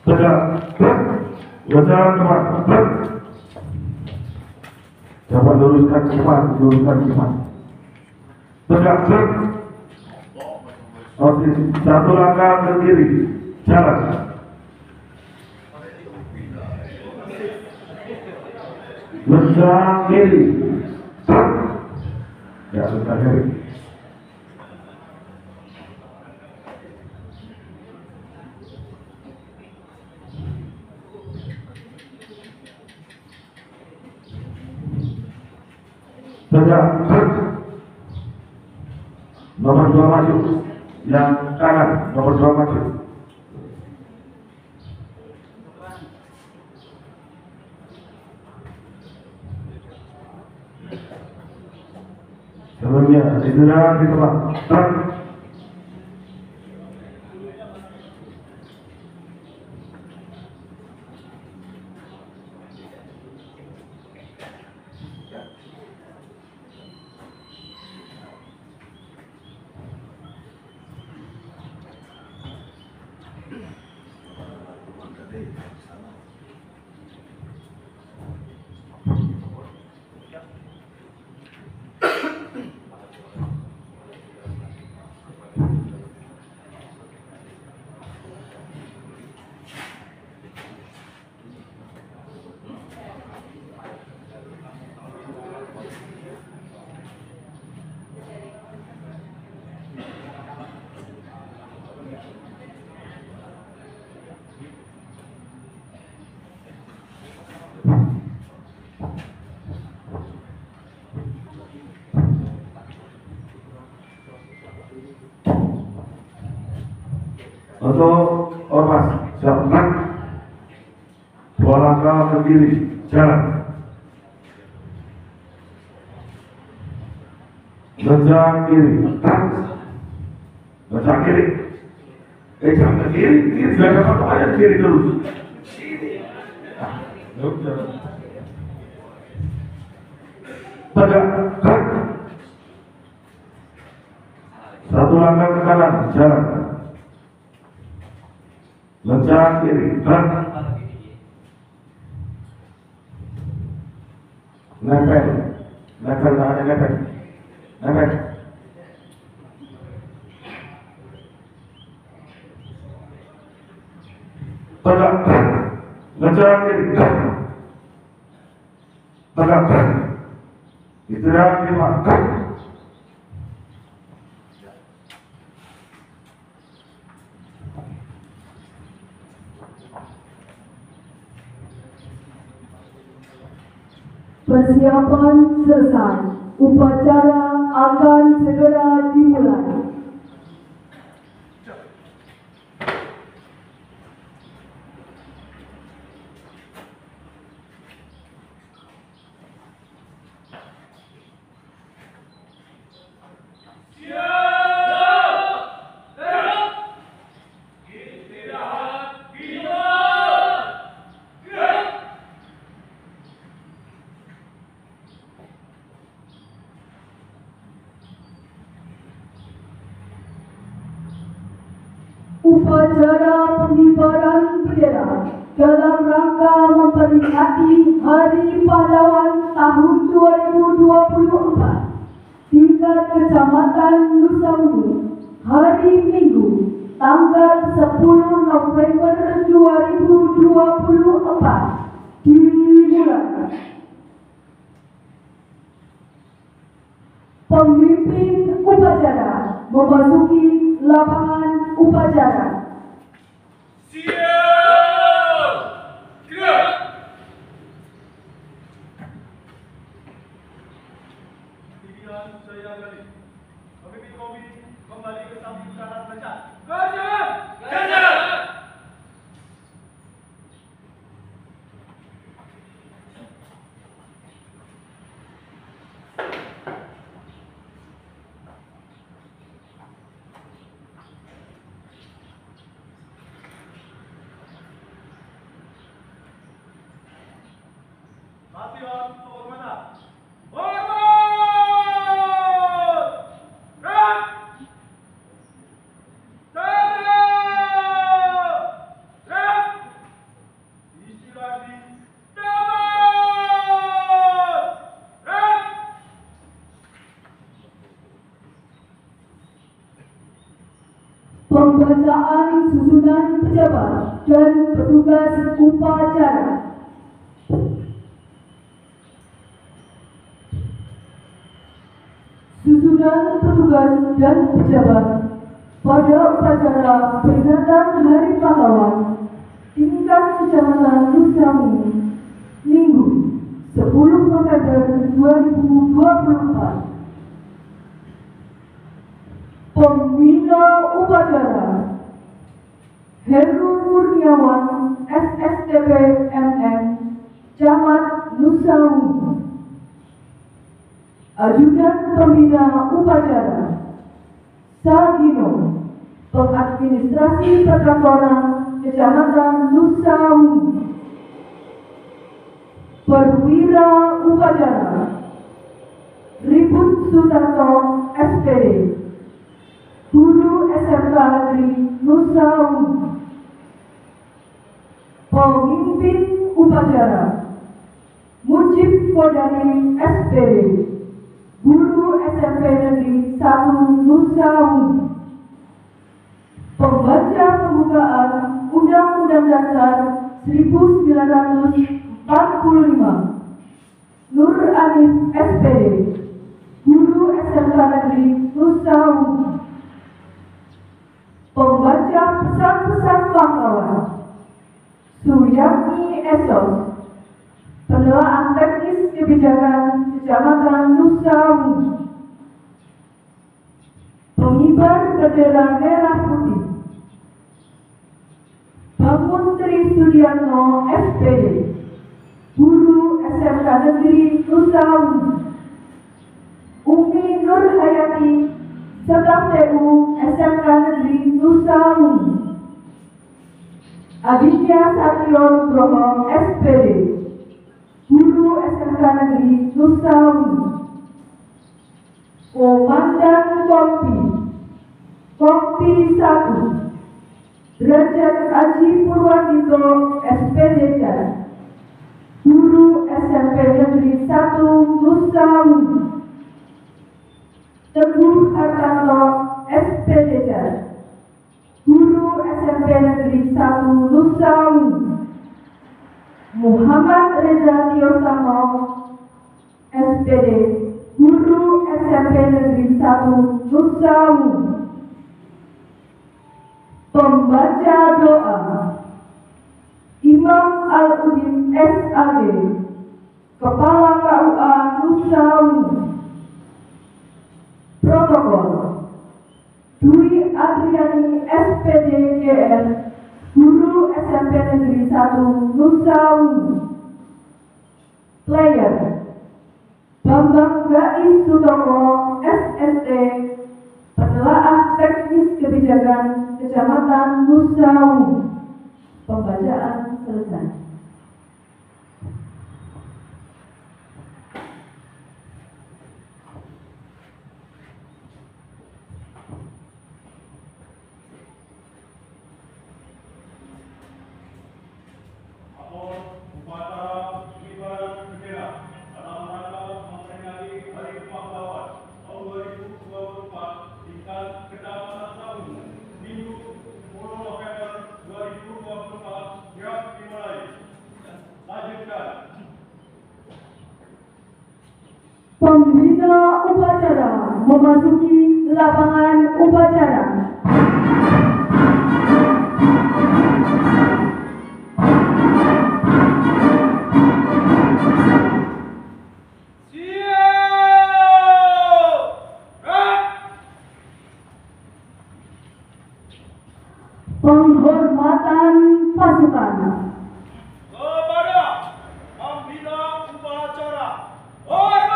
tegak, berjalan ke depan, dapat luruskan ke depan, tegak, oke, satu langkah ke kiri, jalan, berjalan kiri, ya berjalan kiri. Tegak, nomor 2 maju, yang kanan, nomor 2 maju. Sebelumnya, istirahat di tempat. Untuk ormas, siap tenang, 2 langkah ke kiri, jalan, berjalan kiri, berjalan kiri, jangan ke kiri, sudah dapat aja kiri terus. Tegak, satu langkah ke kanan, jalan, berjalan kiri, nempel tangannya, nempel, tegak, berjalan kiri, tegak, istirahat di tempat. Persiapan selesai. Upacara akan segera dimulai. Upacara pengibaran bendera dalam rangka memperingati Hari Pahlawan tahun 2024 tingkat Kecamatan Nusa Ungu, hari Minggu, tanggal 10 November 2024 dimulai. Pemimpin upacara memasuki lapangan upacara. Siap! Gerak! Pilihan saya kali. Pemimpin komisi kembali ke samping kanan baca. Kerja! Kerja! Latihan penghormatan. Hormat! Gerak! Tanda! Gerak! dan petugas upacara. Susunan petugas dan pejabat pada upacara peringatan Hari Pahlawan tingkat Kecamatan Nusawi, Minggu 10 November 2024. Pembina upacara Heru Kurniawan, SSTP MM, Camat Nusawi. Ajudan Pembina Upacara Sagino, Pengadministrasi Perkantoran Kecamatan Nusawi. Perwira Upacara Ribut Sutanto, SPD, Guru SMK Negeri Nusawi. Pemimpin Upacara Mujib Kodari, SPD, Guru SMP Negeri 1 Nusawi. Pembaca pembukaan Undang-Undang Dasar 1945 Nur Anif, SPD, Guru SMK Negeri Nusawi. Pembaca pesan-pesan pahlawan Suyami Esos, Penelaah Teknis Kebijakan Kecamatan Nusawi. Pengibar bendera merah putih Bangun Tri Sudiatno, SPD, Guru SMK Negeri Nusawi. Umi Nur Hayati, Staf TU SMK Negeri Nusawi. Aditya Satrio Nugroho, SPD, Guru SMK Negeri Nusawi. Komandan Kompi 1 Derajat Aji Purwandito, SPD, Guru SMP Negeri 1 Nusawi. Teguh Hartanto, SPD, Guru SMP Negeri 1 Nusawi. Muhammad Reza Tiosamo, SPD, Guru SMP Negeri 1 Nusawi. Pembaca doa Imam Al-Udin SAG, Kepala KUA Nusawi. Protokol Dwi Adriani, SPD, GR, Guru SMP Negeri 1 Nusawi. Player Bambang Gais Sutomo, SST, Penelaah Teknis Kebijakan Kecamatan Nusawi. Pembacaan selesai. Pembina upacara memasuki lapangan upacara. Penghormatan pasukan. Kepada pembina upacara, hormat!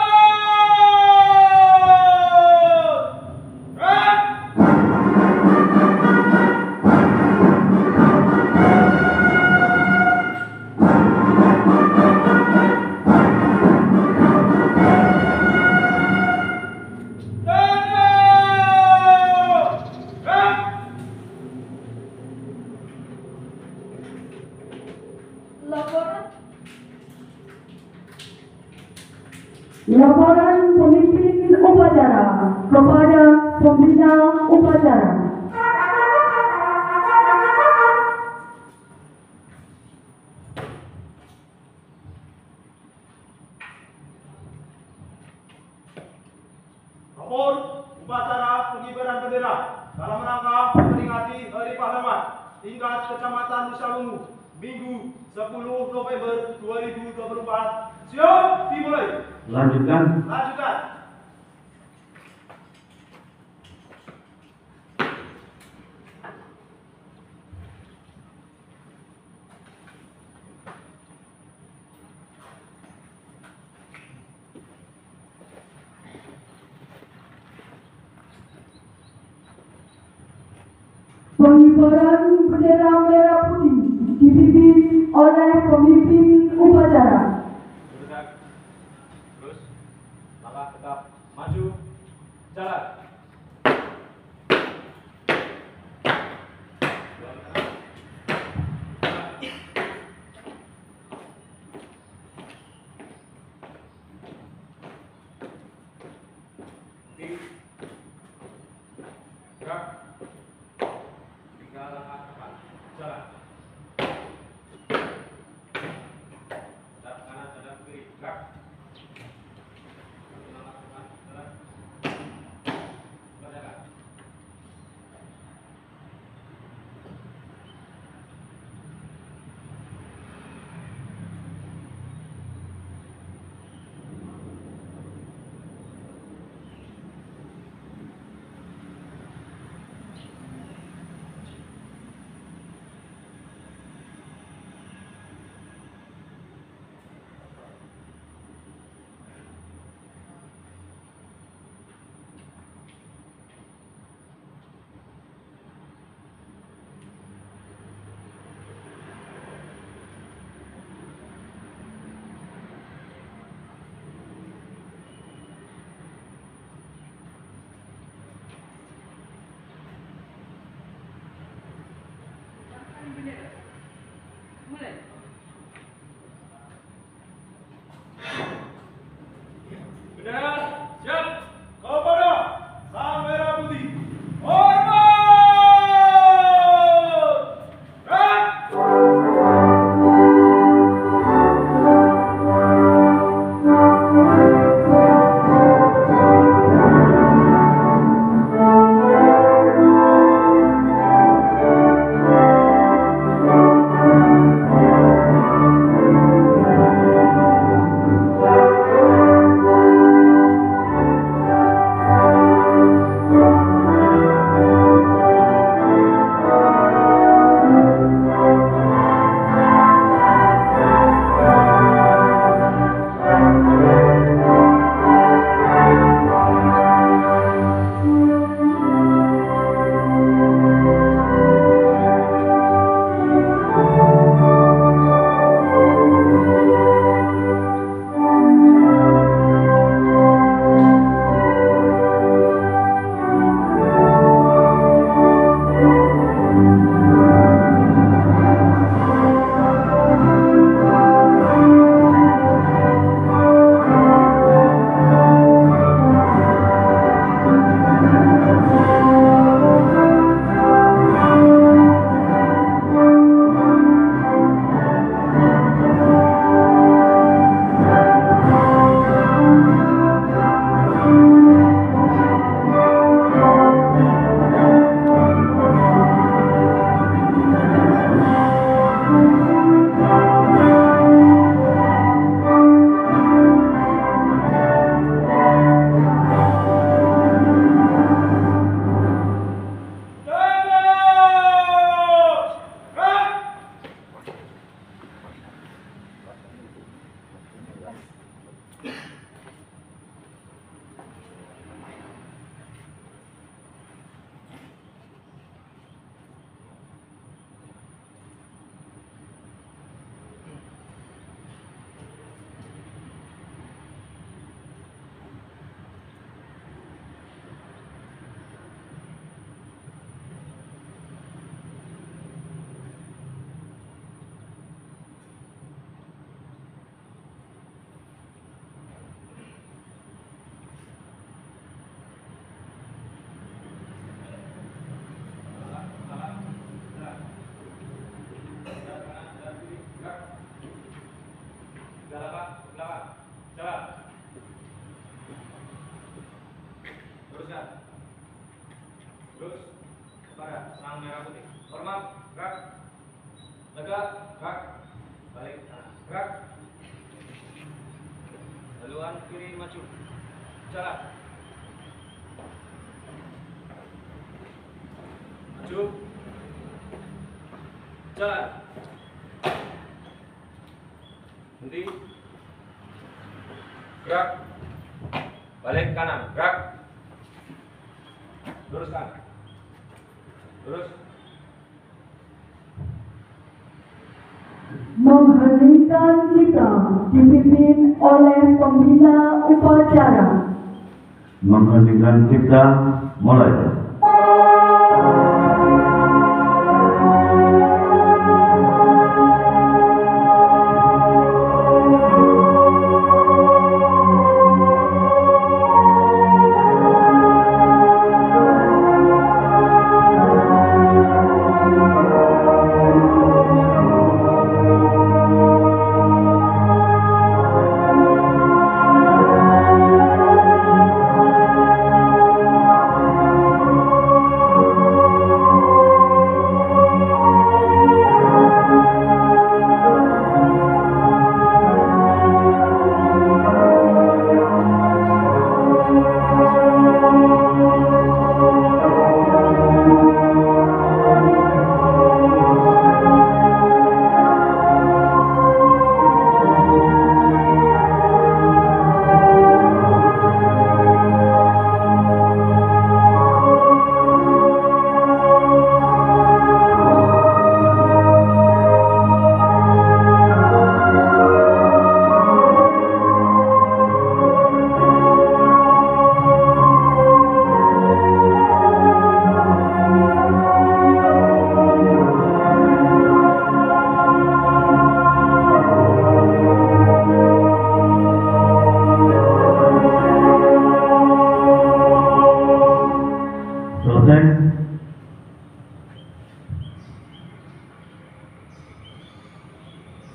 Laporan pemimpin upacara kepada pembina upacara. Kecamatan Nusalungu, Minggu 10 November 2024. Siap, dimulai. Lanjutkan. Lanjutkan. Pengibaran bendera merah putih dipimpin oleh pemimpin upacara. Bergerak. Terus. Langkah tetap maju. Jalan. Gerak. Tinggal langkah depan. Jalan. Hadap kanan, hadap kiri. Gerak. Langkah depan. Jalan. Bergerak. Bendera siap. Kepada Sang Merah Putih. Hormat. Gerak. gerak. Balik kanan, gerak. Haluan kiri maju. Jalan. Maju. Jalan. Henti. Gerak. Balik kanan, gerak. Luruskan. Terus. Mengheningkan cipta dipimpin oleh pembina upacara. Mengheningkan cipta, mulai.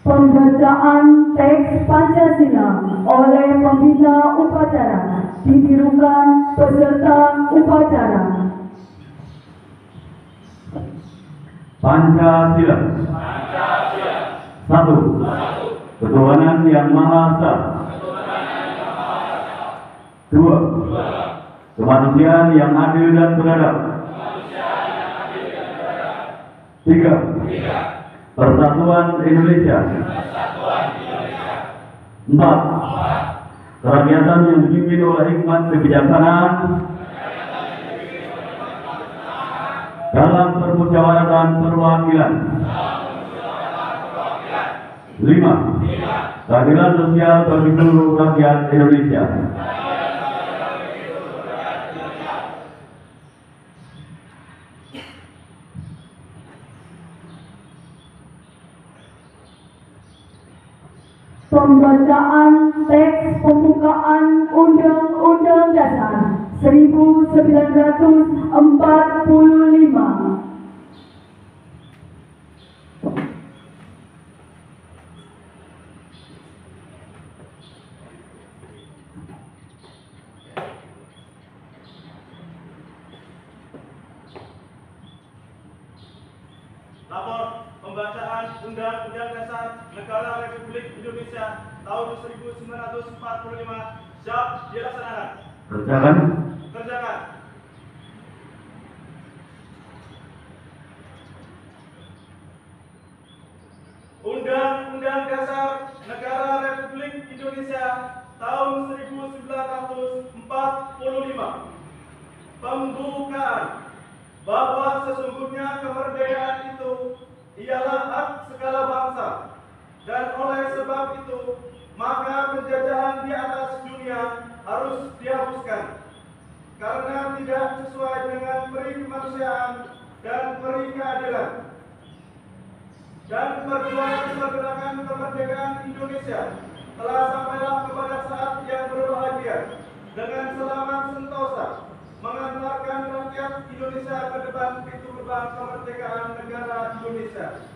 Pembacaan teks Pancasila oleh pembina upacara ditirukan peserta upacara. Pancasila. Satu. Ketuhanan yang Maha Esa. Dua. Kemanusiaan yang adil dan beradab. Tiga. Persatuan Indonesia. Empat. Kerakyatan yang dipimpin oleh hikmat kebijaksanaan dalam permusyawaratan perwakilan. Lima. Keadilan sosial bagi seluruh rakyat Indonesia. Pembacaan teks pembukaan Undang-Undang Dasar 1945. Lapor pembacaan Undang-Undang Dasar Negara Republik Indonesia tahun 1945 siap dilaksanakan. Kerjakan. Kerjakan. Undang-Undang Dasar Negara Republik Indonesia tahun 1945. Pembukaan. Bahwa sesungguhnya kemerdekaan itu ialah hak segala bangsa, dan oleh sebab itu maka penjajahan di atas dunia harus dihapuskan karena tidak sesuai dengan peri kemanusiaan dan peri keadilan. Dan perjuangan pergerakan kemerdekaan Indonesia telah sampailah kepada saat yang berbahagia dengan selamat sentosa mengantarkan rakyat Indonesia ke depan pintu gerbang kemerdekaan negara Indonesia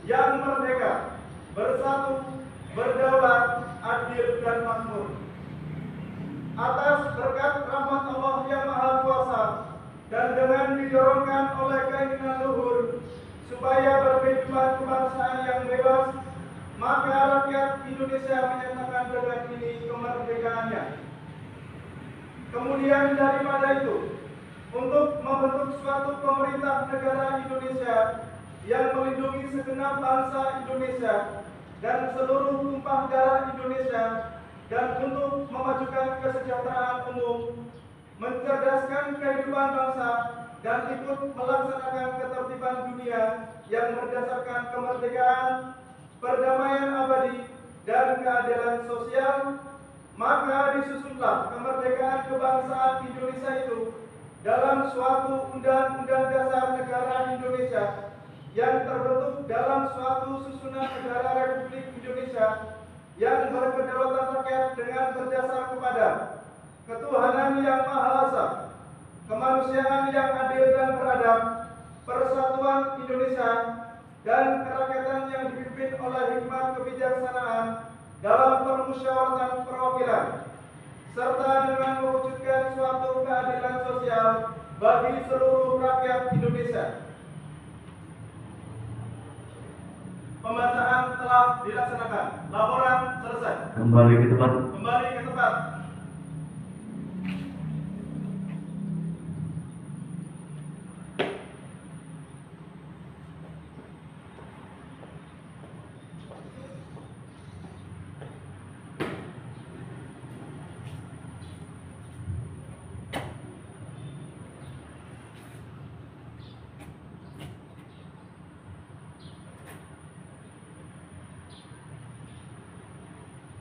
yang merdeka, bersatu, berdaulat, adil dan makmur. Atas berkat rahmat Allah yang Maha Kuasa dan dengan didorongkan oleh keinginan luhur supaya berkehidupan kebangsaan yang bebas, maka rakyat Indonesia menyatakan dengan ini kemerdekaannya. Kemudian daripada itu, untuk membentuk suatu pemerintah negara Indonesia yang melindungi segenap bangsa Indonesia dan seluruh tumpah darah Indonesia, dan untuk memajukan kesejahteraan umum, mencerdaskan kehidupan bangsa, dan ikut melaksanakan ketertiban dunia yang berdasarkan kemerdekaan, perdamaian abadi, dan keadilan sosial, maka disusunlah kemerdekaan kebangsaan Indonesia itu dalam suatu Undang-Undang Dasar Negara Indonesia yang terbentuk dalam suatu susunan negara Republik Indonesia yang berkedaulatan rakyat dengan berdasar kepada ketuhanan yang Maha Esa, kemanusiaan yang adil dan beradab, persatuan Indonesia, dan kerakyatan yang dipimpin oleh hikmat kebijaksanaan dalam permusyawaratan perwakilan, serta dengan mewujudkan suatu keadilan sosial bagi seluruh rakyat Indonesia. Pembacaan telah dilaksanakan. Laporan selesai. Kembali ke tempat. Kembali ke tempat.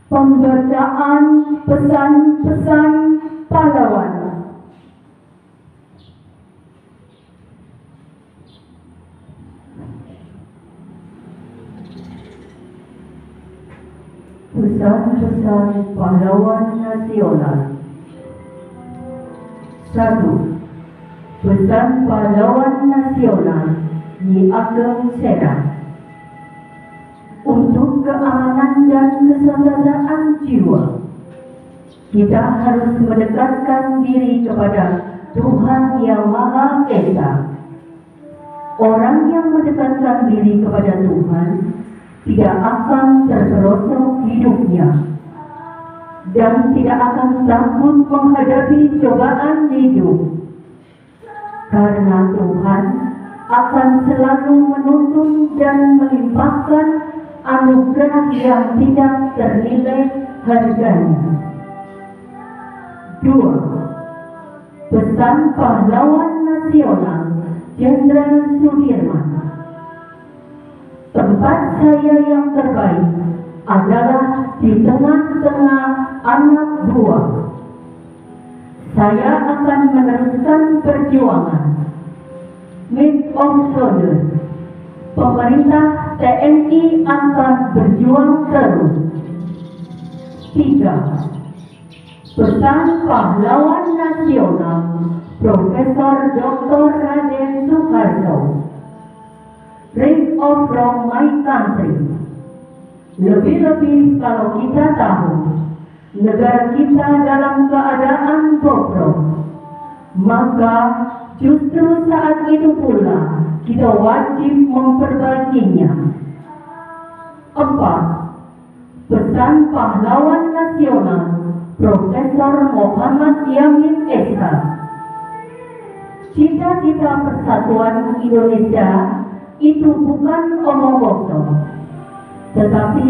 Pembacaan pesan-pesan pahlawan. Pesan-pesan pahlawan nasional. 1. Pesan pahlawan nasional Nyi Ageng Serang. Untuk keamanan dan keselamatan jiwa, kita harus mendekatkan diri kepada Tuhan Yang Maha Esa. Orang yang mendekatkan diri kepada Tuhan tidak akan terperosok hidupnya dan tidak akan takut menghadapi cobaan hidup, karena Tuhan akan selalu menuntun dan melimpahkan anugerah yang tidak ternilai harganya. 2. Pesan pahlawan nasional Jenderal Sudirman. Tempat saya yang terbaik adalah di tengah-tengah anak buah. Saya akan meneruskan perjuangan. Mid of Soldier. Pemerintah TNI akan berjuang terus. 3. Pesan pahlawan nasional Profesor Dr. Raden Soekarno. Ring of from my country. Lebih-lebih kalau kita tahu negara kita dalam keadaan bobrok, maka justru saat itu pula kita wajib memperbaikinya. 4. Pesan pahlawan nasional Profesor Muhammad Yamin SH. Cita-cita persatuan Indonesia itu bukan omong kosong, tetapi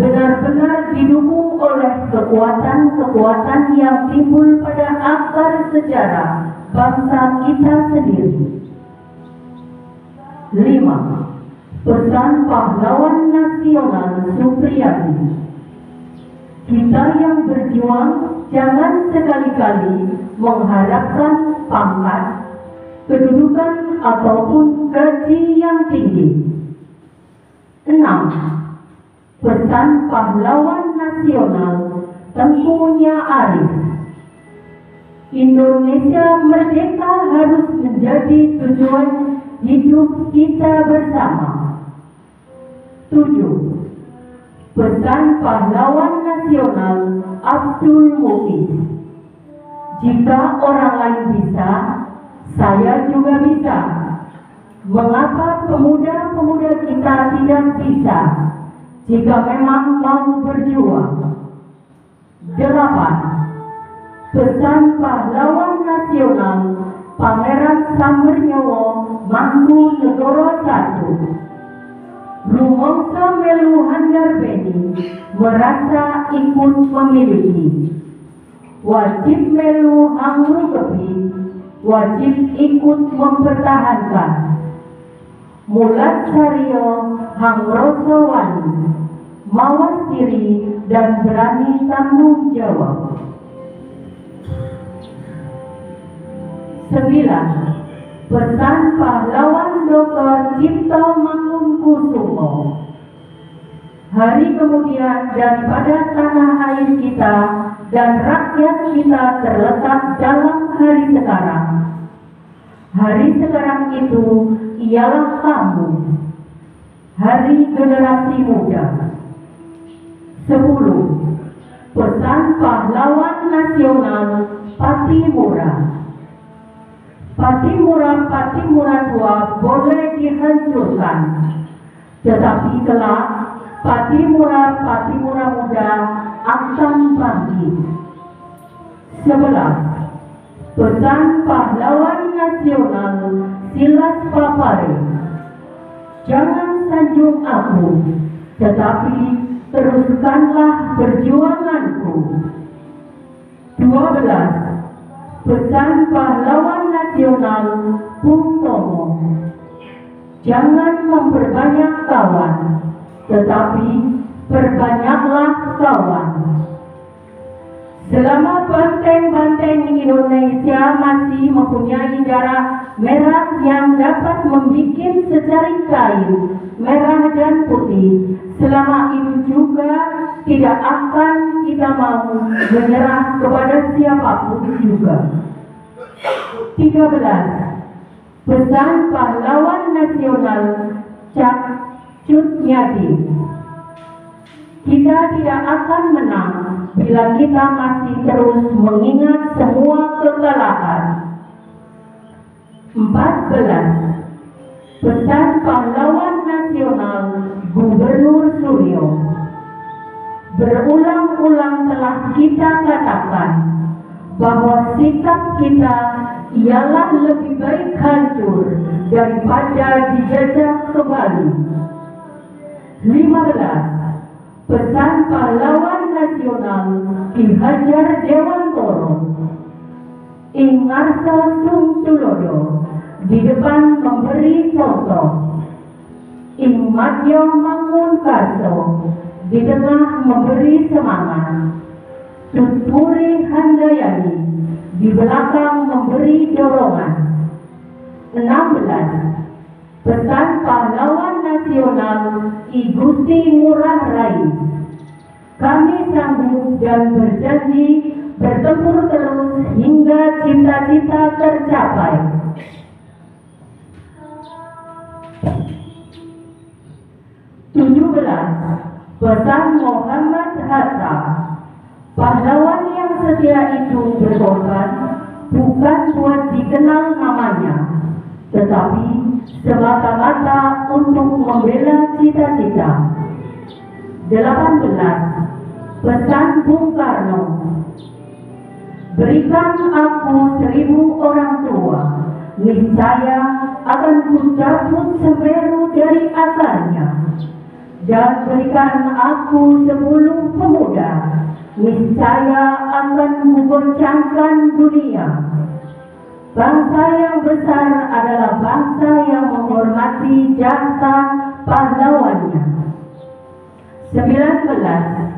benar-benar didukung oleh kekuatan-kekuatan yang timbul pada akar sejarah bangsa kita sendiri. 5. Pesan pahlawan nasional Supriyadi. Kita yang berjuang jangan sekali-kali mengharapkan pangkat, kedudukan ataupun gaji yang tinggi. 6. Pesan pahlawan nasional Tengku Nya Arif. Indonesia merdeka harus menjadi tujuan hidup kita bersama. 7. Pesan pahlawan nasional Abdul Muiz. Jika orang lain bisa, saya juga bisa. Mengapa pemuda-pemuda kita tidak bisa jika memang mau berjuang? 8. Pesan pahlawan nasional Pangeran Samernyowo Mangkunegoro I. Rumangsa melu handarbeni merasa ikut memiliki. Wajib melu hangrugepi, wajib ikut mempertahankan. Mulat sario hangroso wani, mawas diri dan berani tanggung jawab. 9. Pesan pahlawan Dr. Cipto Mangunkusumo. Hari kemudian daripada tanah air kita dan rakyat kita terletak dalam hari sekarang. Hari sekarang itu ialah kamu, hari generasi muda. 10. Pesan pahlawan nasional Patimura. Patimura tua boleh dihancurkan, tetapi kelak Patimura muda akan bangkit. 11. Pesan pahlawan nasional Silas Papare. Jangan sanjung aku, tetapi teruskanlah perjuanganku. 12. Pesan pahlawan nasional Bung Tomo. Jangan memperbanyak kawan, tetapi perbanyaklah kawan. Selama banteng-banteng Indonesia masih mempunyai darah merah yang dapat membuat secarik kain merah dan putih, selama itu juga tidak akan kita mau menyerah kepada siapapun juga. 13. Pesan pahlawan nasional Cak Cut Nyadi. Kita tidak akan menang bila kita masih terus mengingat semua kekalahan. 14. Pesan pahlawan nasional Gubernur Suryo. Berulang-ulang telah kita katakan bahwa sikap kita ialah lebih baik hancur daripada dijajah kembali. 15. Pesan pahlawan nasional Ki Hajar Dewantoro. Ing ngarsa Sung Tulodo, di depan memberi contoh. Ing madya Mangunkarso, di tengah memberi semangat. Tutpuri Handayani, di belakang memberi dorongan. 16. Pesan pahlawan nasional I Gusti Ngurah Rai. Kami sanggup dan berjanji bertempur terus hingga cita-cita tercapai. 17. Pesan Muhammad Hatta. Pahlawan yang setia itu berkorban bukan buat dikenal namanya, tetapi semata-mata untuk membela cita-cita. 18. Pesan Bung Karno. Berikan aku 1000 orang tua, niscaya akan kucabut Semeru dari akarnya. Dan berikan aku 10 pemuda, niscaya akan kugoncangkan dunia. Bangsa yang besar adalah bangsa yang menghormati jasa pahlawannya. 19.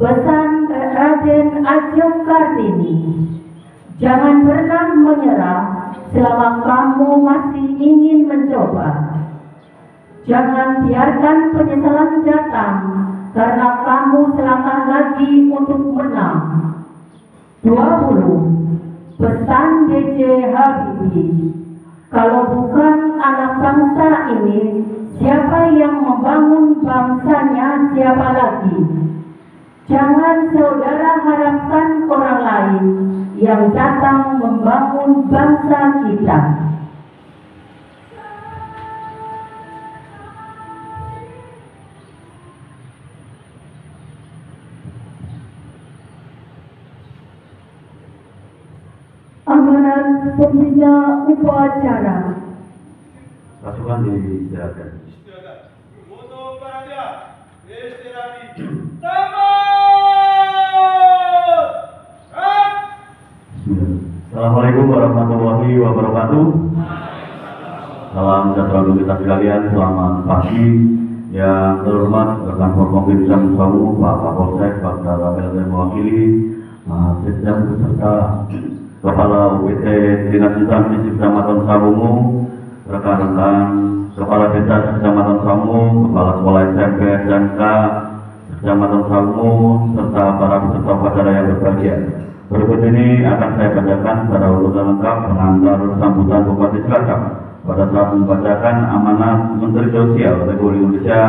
Pesan Raden Ajeng Kartini. Jangan pernah menyerah selama kamu masih ingin mencoba. Jangan biarkan penyesalan datang karena kamu selangkah lagi untuk menang. 20. Pesan DJ Habibie. Kalau bukan anak bangsa ini, siapa yang membangun bangsanya, siapa lagi? Jangan saudara harapkan orang lain yang datang membangun bangsa kita. amanat pembina upacara. Pasukan diistirahatkan. Istirahat. Untuk panitia, istirahat. Assalamualaikum warahmatullahi wabarakatuh. Salam sejahtera untuk kita sekalian. Selamat pagi. Yang terhormat rekan Forkompim Samu, Pak Kapolsek, Pak Dalabel dan mewakili Sekjam beserta Kepala UPT Dinas Instansi Kecamatan Samungu, rekan-rekan Kepala Desa Kecamatan Samungu, Kepala Sekolah SMP SMK Kecamatan Samungu, serta para peserta upacara yang berbahagia. Berikut ini akan saya bacakan secara urutan lengkap pengantar sambutan Bupati Cilacap pada saat membacakan amanat Menteri Sosial Republik Indonesia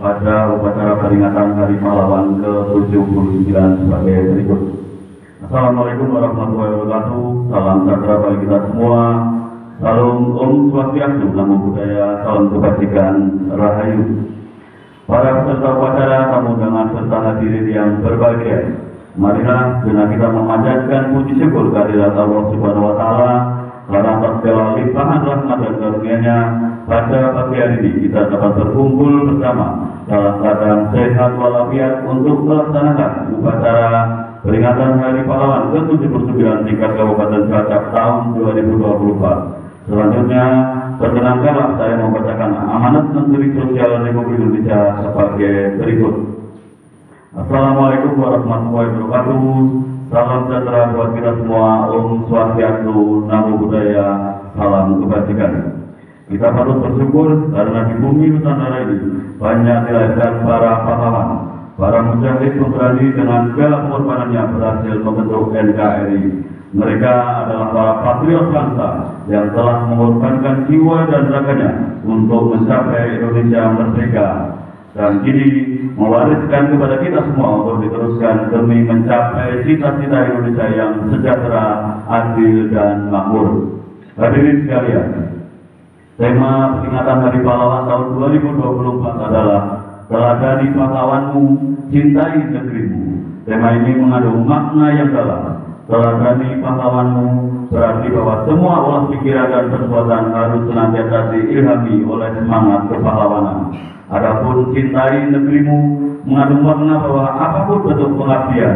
pada upacara peringatan Hari Pahlawan ke-79 sebagai berikut. Assalamualaikum warahmatullahi wabarakatuh. Salam sejahtera bagi kita semua. Salam Om Swastiastu, Namo Buddhaya, salam kebajikan, Rahayu. Para peserta upacara, tamu undangan serta hadirin yang berbahagia, marilah sejenak kita memanjatkan puji syukur kehadirat Allah Subhanahu wa Ta'ala karena atas segala limpahan rahmat dan karunia-Nya pada pagi hari ini kita dapat berkumpul bersama dalam keadaan sehat walafiat untuk melaksanakan upacara peringatan Hari Pahlawan ke-79 tingkat Kabupaten Cilacap tahun 2024. Selanjutnya, perkenankanlah saya membacakan amanat Menteri Sosial Republik Indonesia sebagai berikut. Assalamualaikum warahmatullahi wabarakatuh. Salam sejahtera buat kita semua. Om Swastiastu, Namo Buddhaya, salam kebajikan. Kita patut bersyukur karena di bumi Nusantara ini banyak dilahirkan para pahlawan, para mujahid pemberani dengan segala pengorbanannya berhasil membentuk NKRI. Mereka adalah para patriot bangsa yang telah mengorbankan jiwa dan raganya untuk mencapai Indonesia merdeka, dan kini mewariskan kepada kita semua untuk diteruskan demi mencapai cita-cita Indonesia yang sejahtera, adil, dan makmur. Hadirin sekalian, tema peringatan Hari Pahlawan tahun 2024 adalah Teladani Pahlawanmu, Cintai Negerimu. Tema ini mengandung makna yang dalam. Teladani pahlawanmu berarti bahwa semua olah pikiran dan perbuatan harus senantiasa diilhami oleh semangat kepahlawanan. Adapun cintai negerimu mengandung makna bahwa apapun bentuk pengabdian,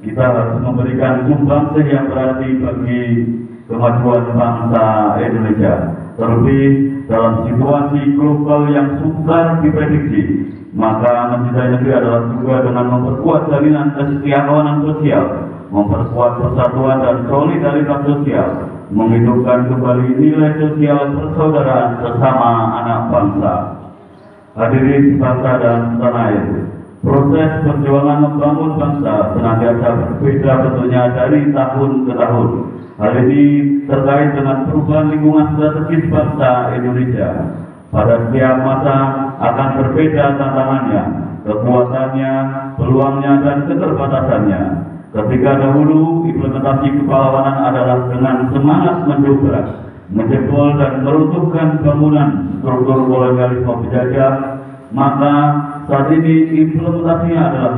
kita harus memberikan sumbangsih yang berarti bagi kemajuan bangsa Indonesia. Terlebih dalam situasi global yang sukar diprediksi, maka mencintai negeri adalah juga dengan memperkuat jalinan kesetiakawanan sosial, memperkuat persatuan dan solidaritas sosial, menghidupkan kembali nilai sosial persaudaraan sesama anak bangsa. Hadirin bangsa dan tanah air, proses perjuangan membangun bangsa senantiasa berbeda bentuknya dari tahun ke tahun. Hal ini terkait dengan perubahan lingkungan strategis bangsa Indonesia. Pada setiap masa akan berbeda tantangannya, kekuatannya, peluangnya, dan keterbatasannya. Ketika dahulu implementasi kepahlawanan adalah dengan semangat mendobrak, menjebol dan meruntuhkan bangunan struktur kolonialisme penjajah, maka saat ini implementasinya adalah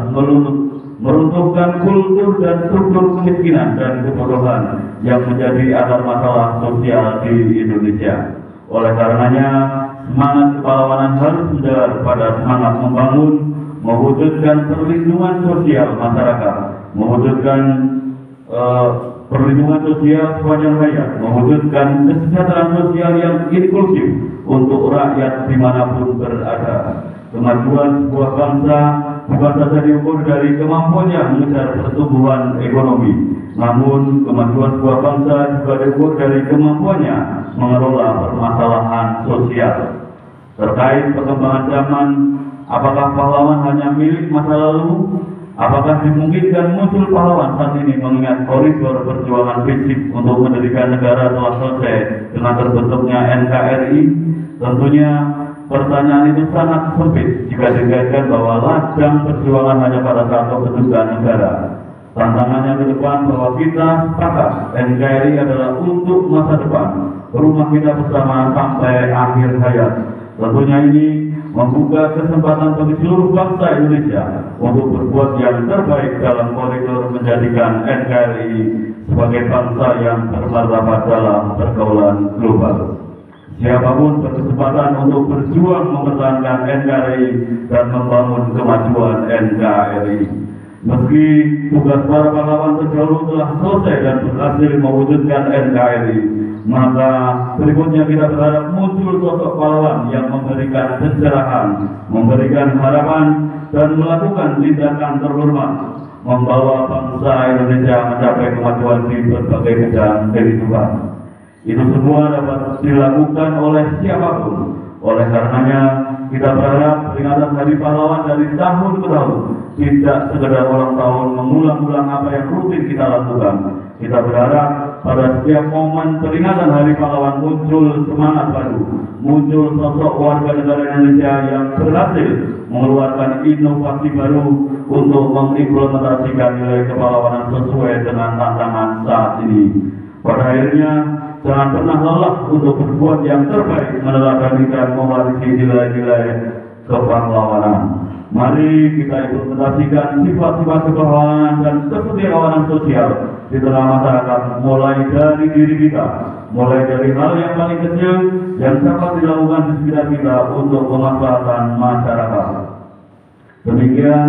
meruntuhkan kultur dan struktur kemiskinan dan kebodohan yang menjadi akar masalah sosial di Indonesia. Oleh karenanya, semangat kepahlawanan harus menjalar pada semangat membangun, mewujudkan perlindungan sosial masyarakat, mewujudkan perlindungan sosial sepanjang hayat, mewujudkan kesejahteraan sosial yang inklusif untuk rakyat dimanapun berada. Kemajuan sebuah bangsa bukan saja diukur dari kemampuannya mengejar pertumbuhan ekonomi, namun kemajuan sebuah bangsa juga diukur dari kemampuannya mengelola permasalahan sosial. Terkait perkembangan zaman, apakah pahlawan hanya milik masa lalu? Apakah dimungkinkan muncul pahlawan saat ini mengingat koridor perjuangan fisik untuk mendirikan negara telah selesai dengan terbentuknya NKRI? Tentunya pertanyaan itu sangat sempit jika dikaitkan bahwa ladang perjuangan hanya pada saat pembentukan negara. Tantangannya ke depan bahwa kita sepakat NKRI adalah untuk masa depan, rumah kita bersama sampai akhir hayat. Tentunya ini membuka kesempatan bagi seluruh bangsa Indonesia untuk berbuat yang terbaik dalam koridor menjadikan NKRI sebagai bangsa yang bermartabat dalam pergaulan global. Siapapun berkesempatan untuk berjuang mempertahankan NKRI dan membangun kemajuan NKRI. Meski tugas para pahlawan terdahulu telah selesai dan berhasil mewujudkan NKRI, maka berikutnya kita berharap muncul sosok pahlawan yang memberikan pencerahan, memberikan harapan, dan melakukan tindakan terhormat, membawa bangsa Indonesia mencapai kemajuan di berbagai bidang kehidupan. Itu semua dapat dilakukan oleh siapapun. Oleh karenanya, kita berharap peringatan Hari Pahlawan dari tahun ke tahun tidak sekedar ulang tahun mengulang-ulang apa yang rutin kita lakukan. Kita berharap pada setiap momen peringatan Hari Pahlawan muncul semangat baru, muncul sosok warga negara Indonesia yang berhasil mengeluarkan inovasi baru untuk mengimplementasikan nilai kepahlawanan sesuai dengan tantangan saat ini. Pada akhirnya, jangan pernah lelah untuk berbuat yang terbaik meneladani dan mewarisi nilai-nilai kepahlawanan. Mari kita implementasikan sifat-sifat kepahlawanan dan kesetiakawanan sosial di tengah masyarakat, mulai dari diri kita, mulai dari hal yang paling kecil yang dapat dilakukan di sekitar kita untuk kemaslahatan masyarakat. Demikian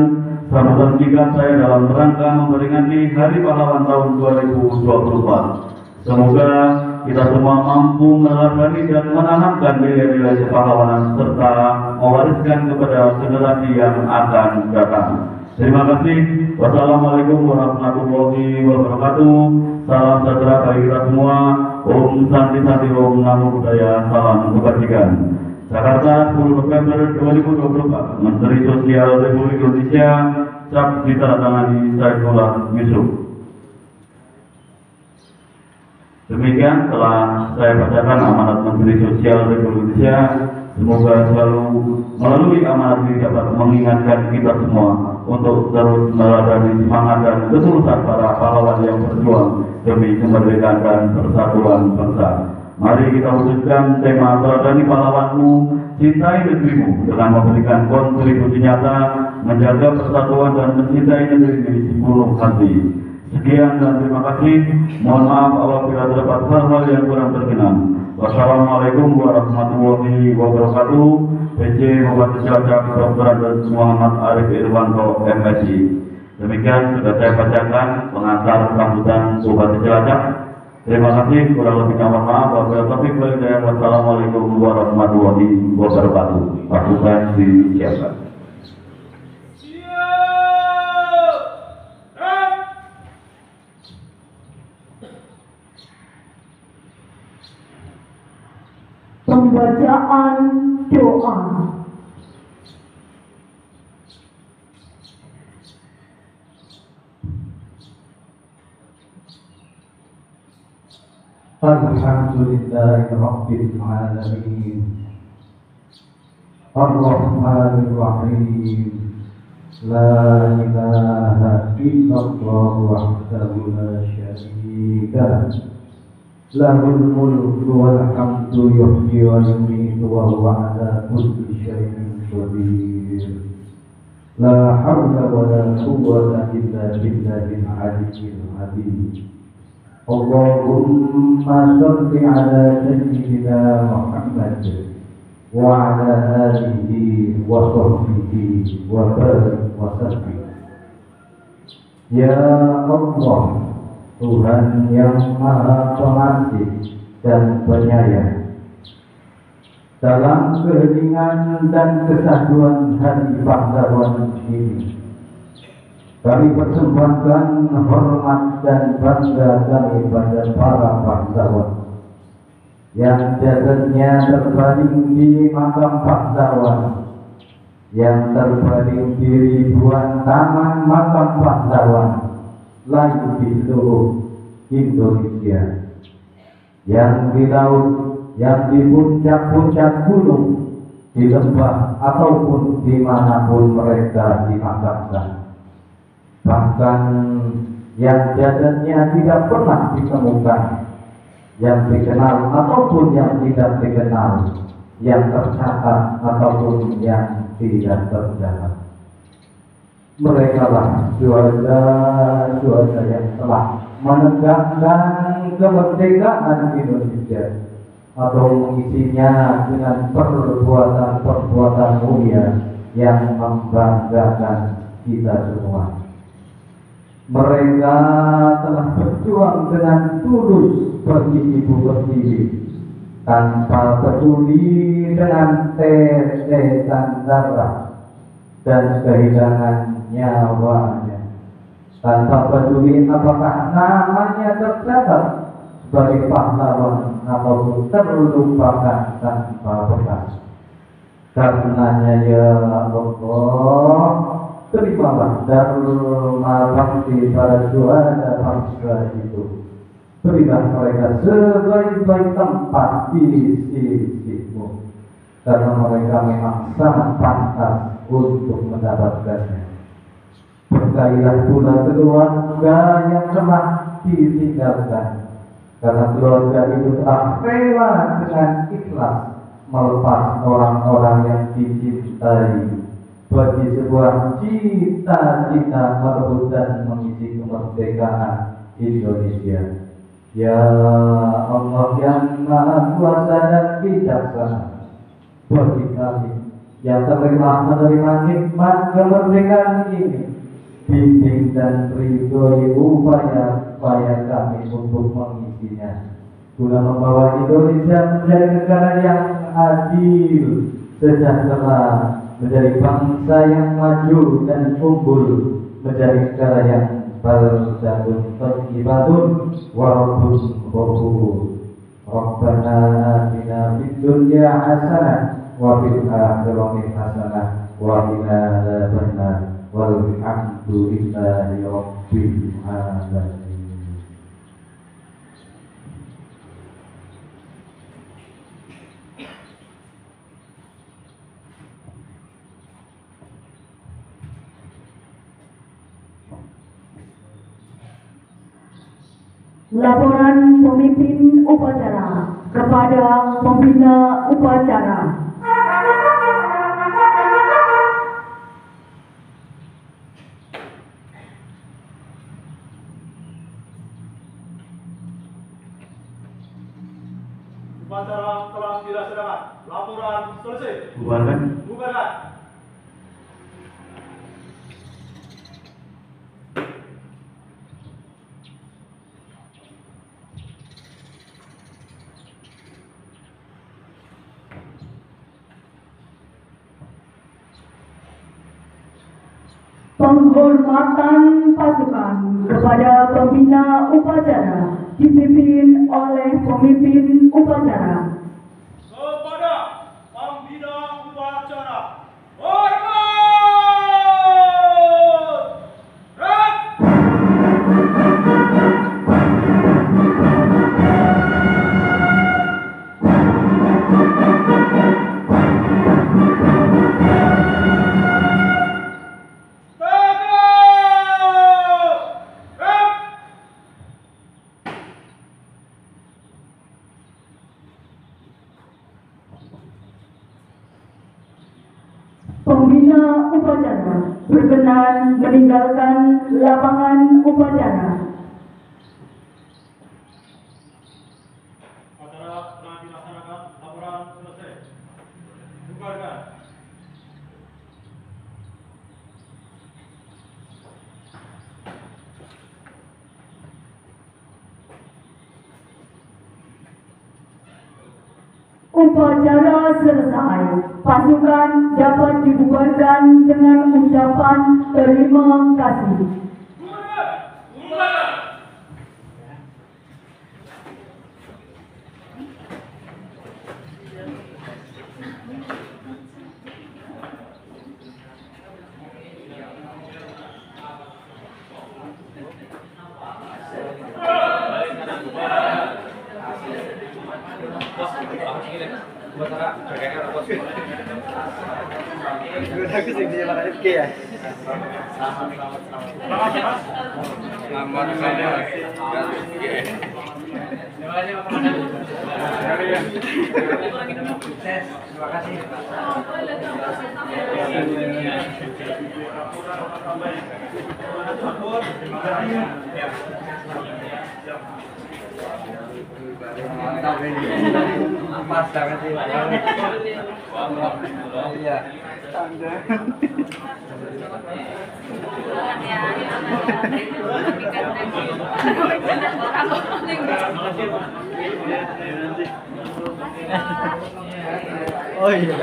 sambutan singkat saya dalam rangka memperingati Hari Pahlawan tahun 2024. Semoga kita semua mampu meneladani dan menanamkan nilai-nilai kepahlawanan serta mewariskan kepada generasi yang akan datang. Terima kasih. Wassalamualaikum warahmatullahi wabarakatuh. Salam sejahtera bagi kita semua. Om Santi Santi Om Namo Buddhaya. Salam kebajikan. Jakarta 10 November 2024. Menteri Sosial Republik Indonesia. Cap ditandatangani Saifullah Yusuf. Demikian telah saya bacakan amanat Menteri Sosial Republik Indonesia. Semoga selalu melalui amanat ini dapat mengingatkan kita semua untuk terus meladani semangat dan ketulusan para pahlawan yang berjuang demi kemerdekaan dan persatuan bangsa. Mari kita wujudkan tema teladani pahlawanmu, cintai negerimu dengan memberikan kontribusi nyata, menjaga persatuan dan mencintai negeri ini sepenuh hati. Sekian dan terima kasih. Mohon maaf apabila terdapat hal-hal yang kurang berkenan. Wassalamualaikum warahmatullahi wabarakatuh. PC Bupati Cilacap Dr. Andes Muhammad Arif Irwanto MSI. Demikian sudah saya bacakan pengantar sambutan Bupati Cilacap. Terima kasih. Kurang lebihnya mohon maaf. Wassalamualaikum warahmatullahi wabarakatuh. Pasukan disiapkan. Pembacaan doa. Alhamdulillahirabbil alamin. Ar-Rahmanir Rahim. La ilaha illallah wahdahu la syarika lahu. Lahul mulku wal hamdu yuhyi wa yumiitu wa huwa ala kulli syai'in qadir. La haula wa la quwwata illa billahil aliyyil azim. Allahumma shalli ala sayyidina Muhammad wa ala alihi wa sahbihi wa barik wa sallim. Ya Allah, Tuhan yang Maha Pengasih dan Penyayang, dalam keheningan dan kesatuan Hari Pahlawan ini, kami persembahkan hormat dan bangga kami pada para pahlawan yang jasadnya terbaring di makam pahlawan, yang terbaring di ribuan taman makam pahlawan lain di seluruh Indonesia, yang di laut, yang di puncak-puncak gunung, di lembah ataupun dimanapun mereka dimakamkan, bahkan yang jasadnya tidak pernah ditemukan, yang dikenal ataupun yang tidak dikenal, yang tercatat ataupun yang tidak tercatat. Mereka lah juara-juara yang telah menegakkan kemerdekaan Indonesia atau mengisinya dengan perbuatan-perbuatan mulia yang membanggakan kita semua. Mereka telah berjuang dengan tulus beribu berdiri tanpa peduli dengan tetesan darah dan kehilangan nyawanya, tanpa peduli apakah namanya tercatat sebagai pahlawan ataupun terlupakan tanpa bekas. Karenanya ya Allah, terimalah dharma bakti para juara bangsa itu. Berilah mereka sebaik-baik tempat di sisi-mu, karena mereka memang sangat pantas untuk mendapatkannya. Berkailah pula keluarga yang telah ditinggalkan, karena keluarga itu telah rela dengan ikhlas melepas orang-orang yang dicintai bagi sebuah cita-cita merebut dan mengisi kemerdekaan Indonesia. Ya Allah yang Maha Kuasa dan Bijaksana, bagi kami yang telah menerima nikmat kemerdekaan ini, bimbing dan ridhoi upaya kami untuk mengisinya, guna membawa Indonesia menjadi negara yang adil, sejahtera, menjadi bangsa yang maju dan unggul, menjadi negara yang baldatun thayyibatun wa rabbun ghafur. Rabbana atina fid dunya hasanah wa fil akhirati hasanah wa qina adzabannar walhamdulillahi rabbil alamin. Laporan pemimpin upacara kepada pembina upacara. Upacara telah dilaksanakan. Laporan selesai. Bubarkan. Bubarkan. Penghormatan pasukan kepada pembina upacara dipimpin oleh pemimpin upacara. Kepada pembina upacara, hormat! Rak! Pembina upacara berkenan meninggalkan lapangan upacara. Acara telah dilaksanakan. Laporan selesai. Bubarkan. Upacara selesai. Pasukan dapat dibubarkan dengan ucapan terima kasih. Bubarkan. Bubarkan. Selamat Terima kasih. Mantap ini. Pas banget sih. Iya. Oh iya.